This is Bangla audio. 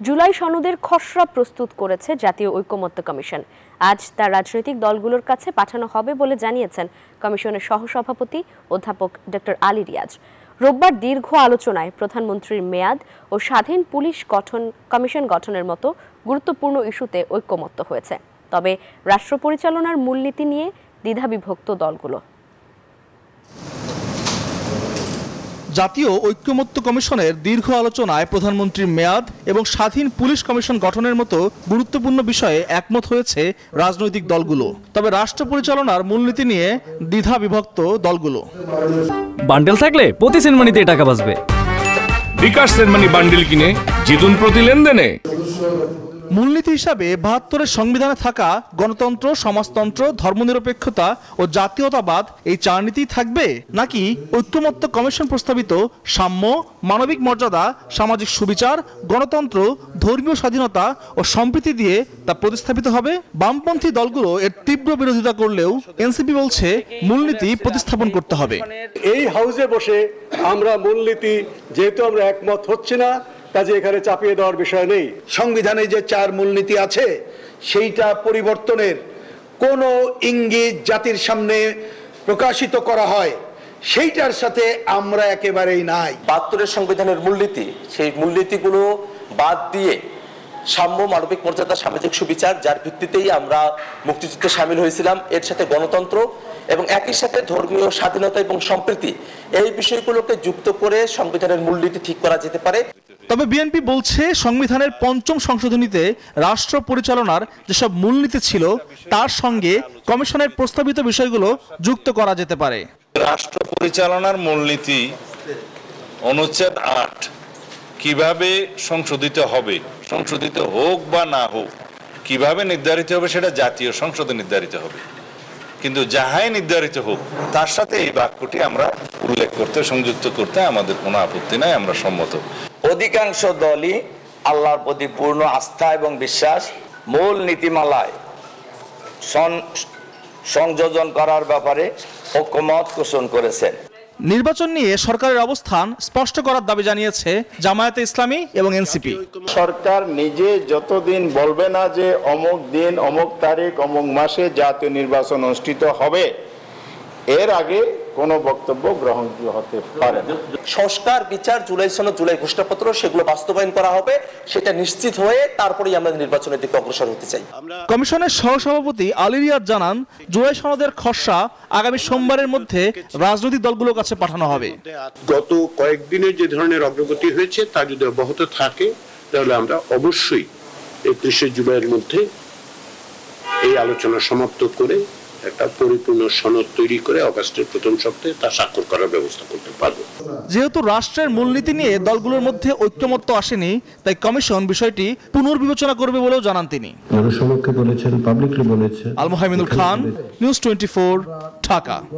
জুলাই সনদের খসড়া প্রস্তুত করেছে জাতীয় ঐকমত্য কমিশন। আজ তা রাজনৈতিক দলগুলোর কাছে পাঠানো হবে বলে জানিয়েছেন কমিশনের সহসভাপতি অধ্যাপক ডক্টর আলী রিয়াজ। রোববার দীর্ঘ আলোচনায় প্রধানমন্ত্রীর মেয়াদ ও স্বাধীন পুলিশ কমিশন গঠনের মতো গুরুত্বপূর্ণ ইস্যুতে ঐকমত্য হয়েছে। তবে রাষ্ট্র পরিচালনার মূলনীতি নিয়ে দ্বিধাবিভক্ত দলগুলো। জাতীয় ঐকমত্য কমিশনের দীর্ঘ আলোচনায় প্রধানমন্ত্রীর মেয়াদ এবং স্বাধীন পুলিশ কমিশন গঠনের মতো গুরুত্বপূর্ণ বিষয়ে একমত হয়েছে রাজনৈতিক দলগুলো। তবে রাষ্ট্র পরিচালনার মূলনীতি নিয়ে দ্বিধা বিভক্ত দলগুলো। বান্ডেল থাকলে প্রতি সেনমানিতে টাকা বাঁচবে। বিকাশ সেনমানি বান্ডেল কিনে জিতুন প্রতি লেনদেনে। মূলনীতি হিসাবে ৭২-এর সংবিধানে থাকা গণতন্ত্র, সমাজতন্ত্র, ধর্মনিরপেক্ষতা ও জাতীয়তাবাদ এই ৪ নীতি থাকবে, নাকি ঐকমত্য কমিশন প্রস্তাবিত সাম্য, মানবিক মর্যাদা, সামাজিক সুবিচার, গণতন্ত্র, ধর্মীয় স্বাধীনতা ও সম্প্রীতি দিয়ে তা প্রতিস্থাপিত হবে? বামপন্থী দলগুলো এর তীব্র বিরোধিতা করলেও এনসিপি বলছে মূলনীতি প্রতিস্থাপন করতে হবে। এই হাউসে বসে আমরা মূলনীতি যেহেতু আমরা একমত হচ্ছে না, কাজে এখানে চাপিয়ে দেওয়ার বিষয় নেই। সংবিধানে যে ৪ মূলনীতি আছে সেইটা পরিবর্তনের কোন ইঙ্গিত জাতির সামনে প্রকাশিত করা হয় সেইটার সাথে আমরা একেবারেই নাই। ৭২-এর সংবিধানের মূলনীতি, সেই মূলনীতিগুলো বাদ দিয়ে সাম্য, মানবিক মর্যাদা, সামাজিক সুবিচার, যার ভিত্তিতেই আমরা মুক্তিযুদ্ধে সামিল হয়েছিলাম, এর সাথে গণতন্ত্র এবং একই সাথে ধর্মীয় স্বাধীনতা এবং সম্প্রীতি, এই বিষয়গুলোকে যুক্ত করে সংবিধানের মূলনীতি ঠিক করা যেতে পারে। তবে বিএনপি বলছে সংবিধানের ৫ম সংশোধনীতে রাষ্ট্র পরিচালনার যেসব মূলনীতি ছিল তার সঙ্গে কমিশনের প্রস্তাবিত বিষয়গুলো যুক্ত করা যেতে পারে। রাষ্ট্র পরিচালনার মূলনীতি অনুচ্ছেদ ৮ কিভাবে সংশোধিত হবে, সংশোধিত হোক বা না হোক, কিভাবে নির্ধারিত হবে সেটা জাতীয় সংসদে নির্ধারিত হবে। কিন্তু যাহাই নির্ধারিত হোক তার সাথে এই বাক্যটি আমরা উল্লেখ করতে, সংযুক্ত করতে আমাদের কোনো আপত্তি নাই, আমরা সম্মত। অধিকাংশ দলই আল্লাহর প্রতি পূর্ণ আস্থা এবং বিশ্বাস মূল নীতিমালায় সংযোজন করার ব্যাপারে ঐকমত পোষণ করেছেন। নির্বাচন নিয়ে সরকারের অবস্থান স্পষ্ট করার দাবি জানিয়েছে জামায়াতে ইসলামী এবং এনসিপি। সরকার নিজে যতদিন বলবে না যে অমুক দিন, অমুক তারিখ, অমুক মাসে জাতীয় নির্বাচন অনুষ্ঠিত হবে, এর আগে কোনো বক্তব্য গ্রহণযোগ্য হতে পারে না। সংস্কার, বিচার, জুলাই সনদ, জুলাই ঘোষণাপত্র, সেগুলো বাস্তবায়ন করা হবে, সেটা নিশ্চিত হয়ে তারপরেই আমরা নির্বাচনের দিকে অগ্রসর হতে চাই। কমিশনের সহসভাপতি আলী রিয়াজ জানান, জুলাই সনদের খসড়া আগামী সোমবারের মধ্যে রাজনৈতিক দলগুলোর কাছে পাঠানো হবে। গত কয়েকদিনের যে ধরনের অগ্রগতি হয়েছে তা যদি অব্যাহত থাকে তাহলে আমরা অবশ্যই ৩১শে জুলাইয়ের মধ্যে এই আলোচনা সমাপ্ত করে একটা পরিপূর্ণ সনদ তৈরি করে আগস্টের প্রথম সপ্তাহে তা স্বাক্ষর করার ব্যবস্থা করতে পারবো। যেহেতু রাষ্ট্রের মূলনীতি নিয়ে দলগুলোর মধ্যে ঐকমত্য আসেনি, তাই কমিশন বিষয়টি পুনর্বিবেচনা করবে বলেও জানান তিনি। জনসমক্ষে বলেছেন, পাবলিকলি বলেছেন। আল মোহাইমিনুল খান, নিউজ 24, ঢাকা।